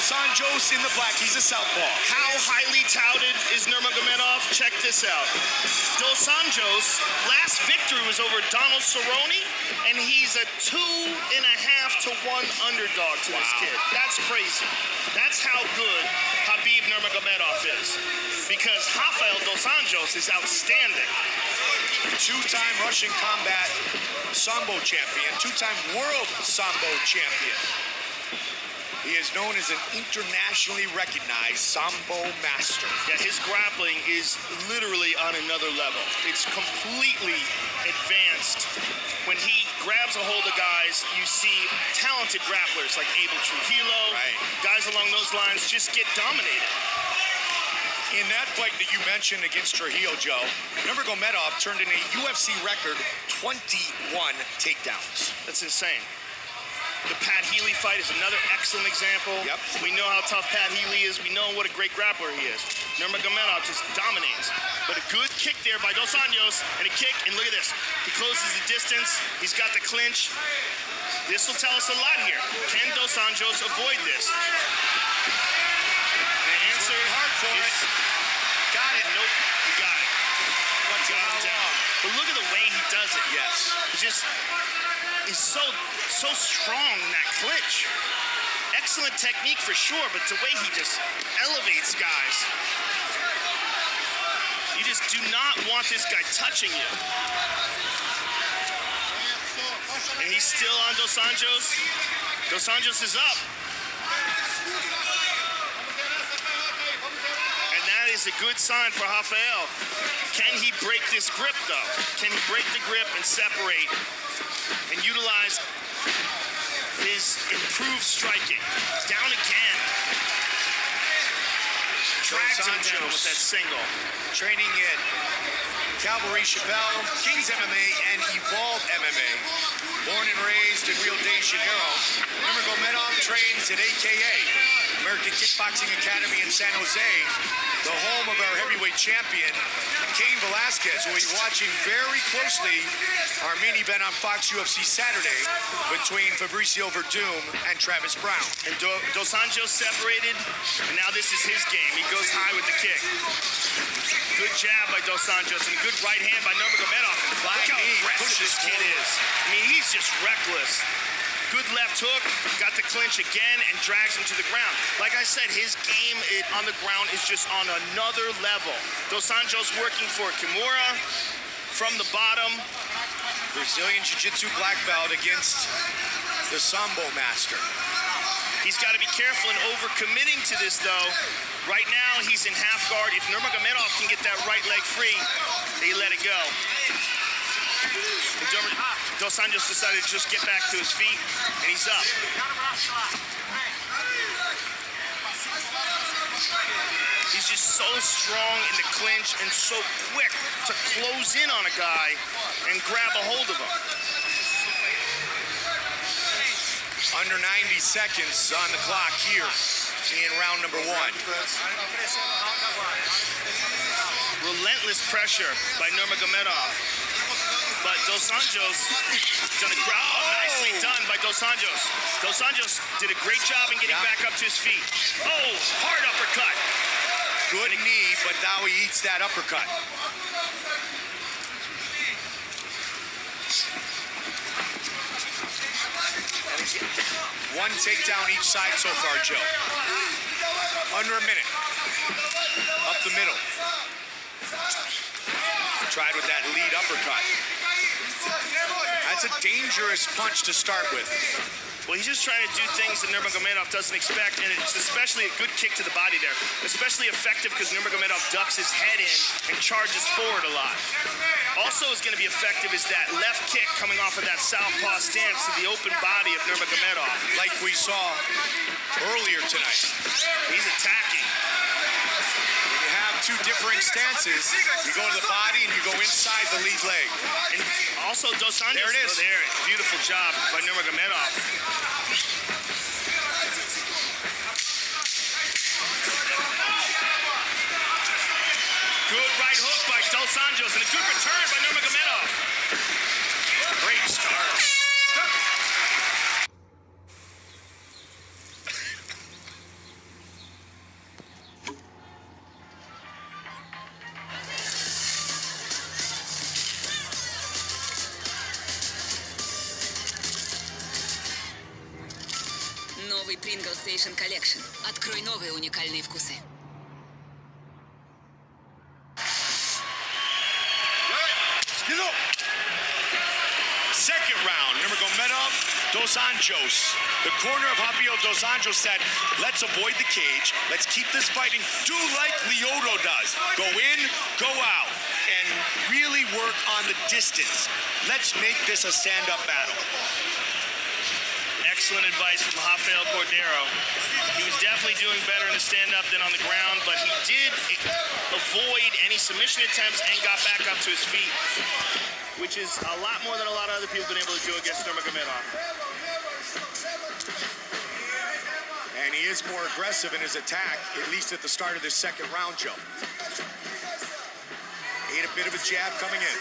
Dos Anjos in the black. He's a southpaw. How highly touted is Nurmagomedov? Check this out. Dos Anjos' last victory was over Donald Cerrone, and he's a 2.5 to 1 underdog to this kid. That's crazy. That's how good Hab Nurmagomedov is. Because Rafael Dos Anjos is outstanding. Two-time Russian combat Sambo champion, two-time world Sambo champion. He is known as an internationally recognized Sambo master. Yeah, his grappling is literally on another level. It's completely advanced. When he grabs a hold of guys, you see talented grapplers like Abel Trujillo, guys along those lines just get dominated. In that fight that you mentioned against Trujillo, Joe, Nurmagomedov turned in a UFC record 21 takedowns. That's insane. The Pat Healy fight is another excellent example. Yep. We know how tough Pat Healy is. We know what a great grappler he is. Nurmagomedov just dominates. But a good kick there by Dos Anjos, and a kick, and look at this. He closes the distance. He's got the clinch. This will tell us a lot here. Can Dos Anjos avoid this? The answer hard for it. Got it. Nope. He got it. Got him down. But look at the way he does it. Yes. He's so strong in that clinch. Excellent technique for sure, but the way he just elevates guys. You just do not want this guy touching you. And he's still on Dos Anjos. Dos Anjos is up. And that is a good sign for Rafael. Can he break this grip, though? Can he break the grip and separate and utilize his improved striking? Down again. Drags him down with that single. Training at Calvary Chappelle, Kings MMA, and Evolve MMA. Born and raised in Rio de Janeiro, Nurmagomedov trains at AKA, American Kickboxing Academy in San Jose, the home of our heavyweight champion, Cain Velasquez. We'll be watching very closely our main event on Fox UFC Saturday between Fabricio Verdum and Travis Brown. And Dos Anjos separated, and now this is his game. He goes high with the kick. Good jab by Dos Anjos, and a good right hand by Nurmagomedov. Look how aggressive this kid is. I mean, he's just reckless. Good left hook, got the clinch again, and drags him to the ground. Like I said, his game on the ground is just on another level. Dos Anjos working for Kimura from the bottom. Brazilian Jiu-Jitsu black belt against the Sambo master. He's got to be careful in overcommitting to this, though. Right now, he's in half guard. If Nurmagomedov can get that right leg free, they let it go. Dos Anjos decided to just get back to his feet, and he's up. He's just so strong in the clinch and so quick to close in on a guy and grab a hold of him. Under 90 seconds on the clock here in round number 1. Relentless pressure by Nurmagomedov. But Dos Anjos done a nicely done by Dos Anjos. Dos Anjos did a great job in getting back up to his feet. Oh, hard uppercut. Good knee, but now he eats that uppercut. One takedown each side so far, Joe. Under a minute. Up the middle. Tried with that lead uppercut. That's a dangerous punch to start with. Well, he's just trying to do things that Nurmagomedov doesn't expect, and it's especially a good kick to the body there. Especially effective because Nurmagomedov ducks his head in and charges forward a lot. Also is going to be effective is that left kick coming off of that southpaw stance to the open body of Nurmagomedov. Like we saw earlier tonight. He's attacking. When you have two differing stances, you go to the body and you go inside the lead leg. And also Dos Anjos. There it is. Oh, there, beautiful job by Nurmagomedov. Good right hook by Dos Anjos and a good return by Nurmagomedov. Great start. Новый Pringles Station Collection. Открой новые уникальные вкусы. Second round, Nurmagomedov, Dos Anjos. The corner of Hafio Dos Anjos said, let's avoid the cage. Let's keep this fighting. Do like Lyoto does. Go in, go out, and really work on the distance. Let's make this a stand-up battle. Excellent advice from Rafael Cordero. He was definitely doing better in the stand-up than on the ground, but he did avoid any submission attempts and got back up to his feet, which is a lot more than a lot of other people have been able to do against Nurmagomedov. And he is more aggressive in his attack, at least at the start of this second round, Joe. Ate a bit of a jab coming in.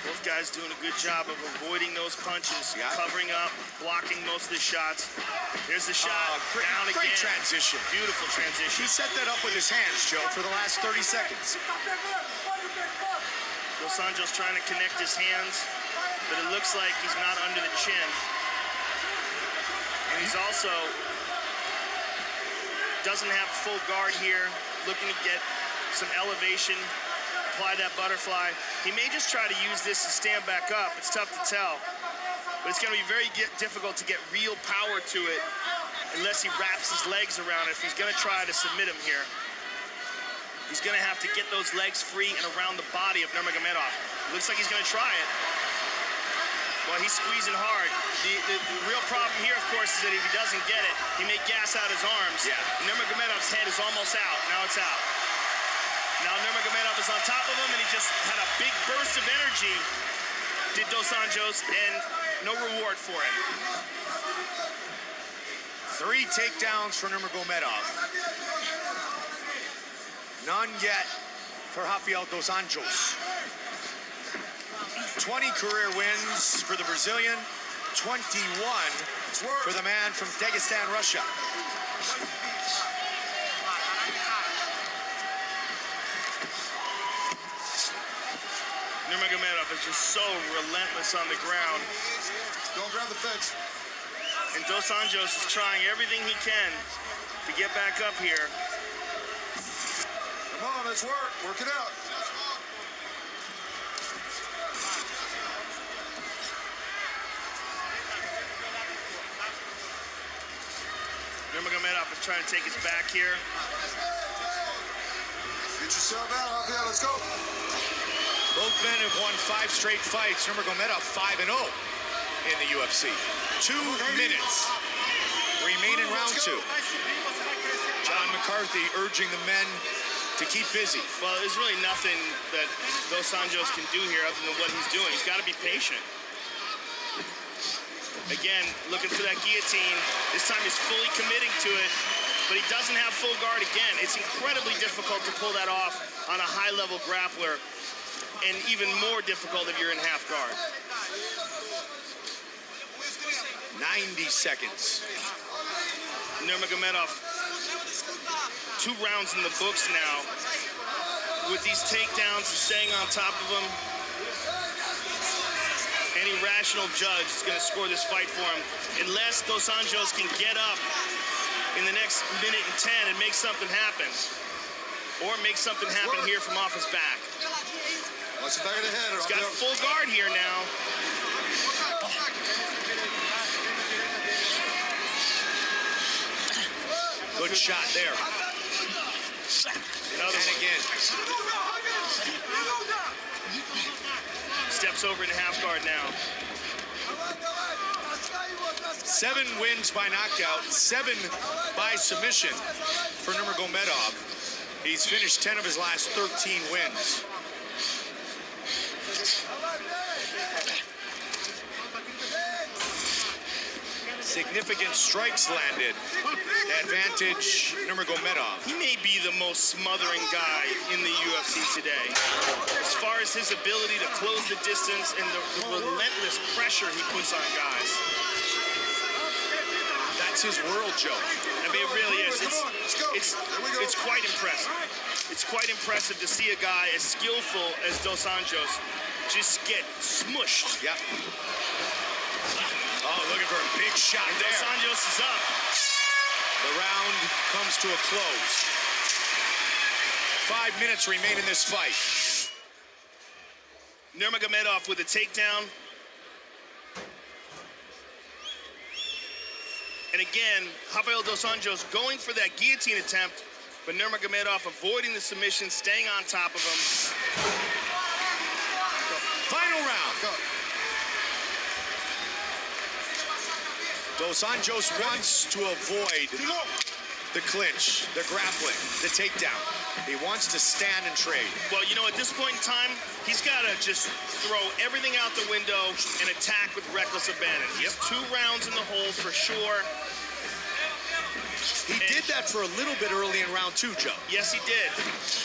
Both guys doing a good job of avoiding those punches, covering up, blocking most of the shots. There's the shot, down again. Great transition. Beautiful transition. He set that up with his hands, Joe, for the last 30 seconds. Dos Anjos trying to connect his hands, but it looks like he's not under the chin. And he's also doesn't have full guard here, looking to get some elevation, apply that butterfly. He may just try to use this to stand back up. It's tough to tell. But it's going to be very difficult to get real power to it unless he wraps his legs around it if he's going to try to submit him here. He's going to have to get those legs free and around the body of Nurmagomedov. Looks like he's going to try it. Well, he's squeezing hard. The real problem here, of course, is that if he doesn't get it, he may gas out his arms. Yeah. Nurmagomedov's head is almost out. Now it's out. Now Nurmagomedov is on top of him, and he just had a big burst of energy, did Dos Anjos, and no reward for it. 3 takedowns for Nurmagomedov. None yet for Rafael Dos Anjos. 20 career wins for the Brazilian, 21 for the man from Dagestan, Russia. Nurmagomedov is just so relentless on the ground. Don't grab the fence. And Dos Anjos is trying everything he can to get back up here. Come on, let's work. Work it out. Nurmagomedov is trying to take his back here. Get yourself out, Rafael. Let's go. Both men have won 5 straight fights. Nurmagomedov 5-0 in the UFC. 2 minutes remain in round 2. John McCarthy urging the men to keep busy. Well, there's really nothing that Dos Anjos can do here other than what he's doing. He's got to be patient. Again, looking for that guillotine. This time he's fully committing to it, but he doesn't have full guard again. It's incredibly difficult to pull that off on a high-level grappler, and even more difficult if you're in half guard. 90 seconds. Nurmagomedov, 2 rounds in the books now. With these takedowns, staying on top of him, any rational judge is going to score this fight for him. Unless Dos Anjos can get up in the next minute and 10 and make something happen. Or make something happen here from off his back. Watch the back of the head. He's got full guard here now. Good shot there. Another And one. again. Steps over into half guard now. 7 wins by knockout, 7 by submission for Nurmagomedov. He's finished 10 of his last 13 wins. Significant strikes landed. Advantage Nurmagomedov. He may be the most smothering guy in the UFC today. As far as his ability to close the distance and the relentless pressure he puts on guys. That It's his world, Joe. I mean, it really is. It's quite impressive. It's quite impressive to see a guy as skillful as Dos Anjos just get smushed. Yep. Oh, looking for a big shot there. Dos Anjos is up. The round comes to a close. 5 minutes remain in this fight. Nurmagomedov with a takedown. And again, Rafael Dos Anjos going for that guillotine attempt, but Nurmagomedov avoiding the submission, staying on top of him. Final round. Go. Dos Anjos wants to avoid the clinch, the grappling, the takedown. He wants to stand and trade. Well, you know, at this point in time, he's got to just throw everything out the window and attack with reckless abandon. He has 2 rounds in the hole for sure. He did that for a little bit early in round 2, Joe. Yes, he did.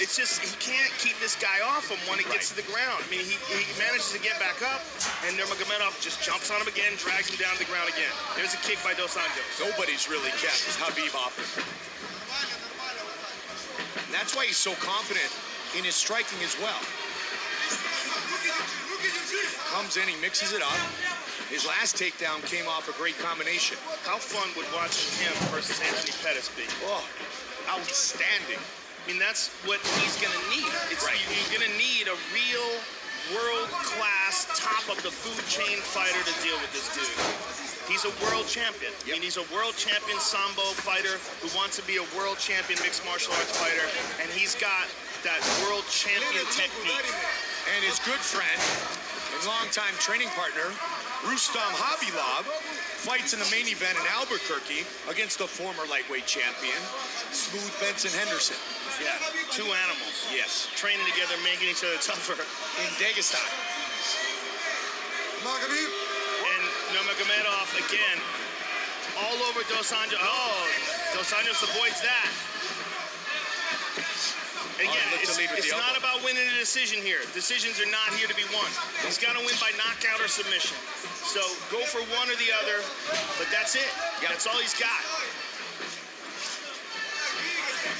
It's just he can't keep this guy off him when he gets to the ground. I mean, he manages to get back up, and Nurmagomedov just jumps on him again, drags him down to the ground again. There's a kick by Dos Anjos. Nobody's really kept Hhabib off him. And that's why he's so confident in his striking as well. Comes in, he mixes it up. His last takedown came off a great combination. How fun would watching him versus Anthony Pettis be? Oh, outstanding. I mean, that's what he's going to need. You're going to need a real world-class, top-of-the-food-chain fighter to deal with this dude. He's a world champion. Yep. I mean, he's a world champion Sambo fighter who wants to be a world champion mixed martial arts fighter, and he's got that world champion technique. And his good friend and longtime training partner, Rustam Khabilov, fights in the main event in Albuquerque against the former lightweight champion, Smooth Benson Henderson. Yeah, 2 animals. Yes. Training together, making each other tougher. In Dagestan. And Nurmagomedov, again, all over Dos Anjos. Oh, Dos Anjos avoids that. And again, it's not about winning a decision here. Decisions are not here to be won. He's got to win by knockout or submission. So go for one or the other, but that's it. Yep. That's all he's got.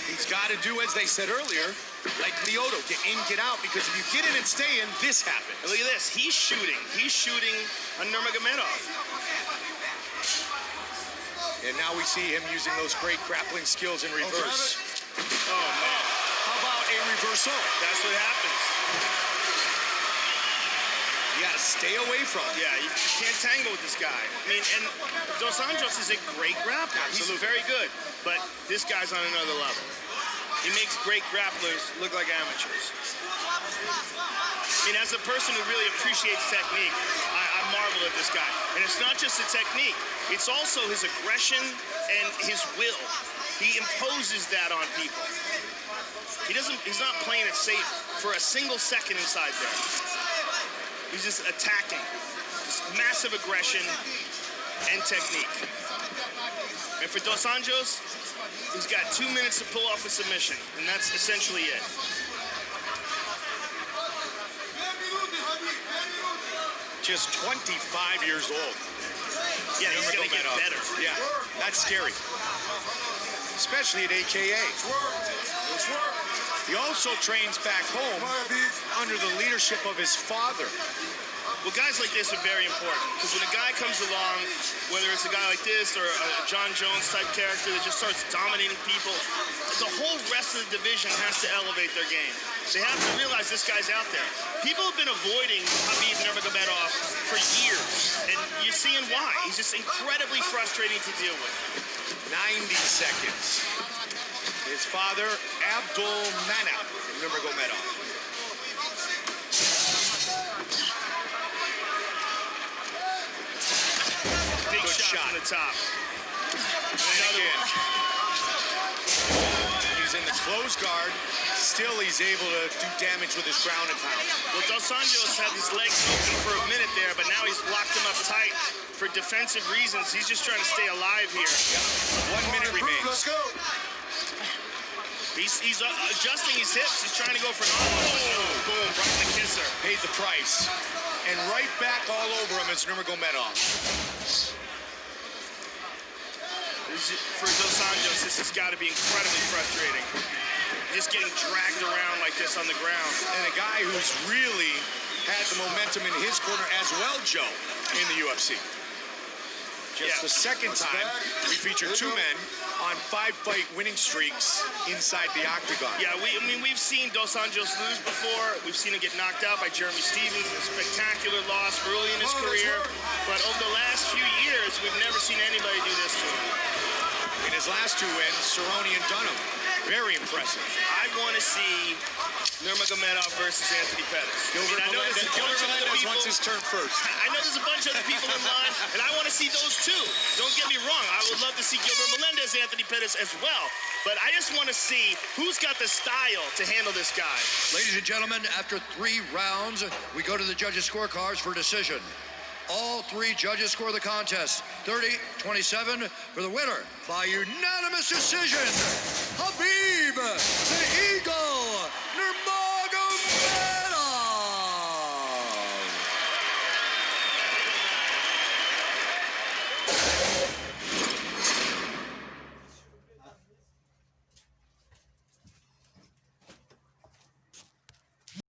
He's got to do, as they said earlier, like Lyoto, get in, get out, because if you get in and stay in, this happens. And look at this. He's shooting. He's shooting on Nurmagomedov. And now we see him using those great grappling skills in reverse. Oh, man. How about a reversal? That's what happens. You got to stay away from him. Yeah, you can't tangle with this guy. I mean, and Dos Anjos is a great grappler. Absolutely. He's very good, but this guy's on another level. He makes great grapplers look like amateurs. I mean, as a person who really appreciates technique, I marvel at this guy. And it's not just the technique, it's also his aggression and his will. He imposes that on people. He's not playing it safe for a single second inside there. He's just attacking. Just massive aggression and technique. And for Dos Anjos, he's got 2 minutes to pull off a submission, and that's essentially it. Just 25 years old. Yeah, he's gonna get better. Yeah, that's scary. Especially at AKA. He also trains back home under the leadership of his father. Well, guys like this are very important, because when a guy comes along, whether it's a guy like this or a John Jones type character that just starts dominating people, the whole rest of the division has to elevate their game. They have to realize this guy's out there. People have been avoiding Khabib Nurmagomedov for years, and you're seeing why. He's just incredibly frustrating to deal with. 90 seconds. His father, Abdul Manap Nurmagomedov. Big shot on the top. Another one. He's in the closed guard. Still, he's able to do damage with his ground and pound. Well, Dos Anjos had his legs open for a minute there, but now he's locked him up tight for defensive reasons. He's just trying to stay alive here. 1 minute remains. Let's go. He's adjusting his hips. He's trying to go for an boom, right in the kisser. Paid the price. And right back all over him is Nurmagomedov. for Dos Anjos, this has got to be incredibly frustrating. Just getting dragged around like this on the ground. And a guy who's really had the momentum in his corner as well, Joe, in the UFC. Just the second time we feature two men on 5-fight winning streaks inside the octagon. Yeah, we've seen Dos Anjos lose before. We've seen him get knocked out by Jeremy Stevens in a spectacular loss early in his career. But over the last few years, we've never seen anybody do this to him. In his last two wins, Cerrone and Dunham, very impressive. I want to see Nurmagomedov versus Anthony Pettis. Gilbert Melendez wants his turn first. I know there's a bunch of other people in line, and I want to see those too. Don't get me wrong. I would love to see Gilbert Melendez, Anthony Pettis as well. But I just want to see who's got the style to handle this guy. Ladies and gentlemen, after 3 rounds, we go to the judges' scorecards for decision. All 3 judges score the contest 30-27 for the winner by unanimous decision, Hafeeb the Eagle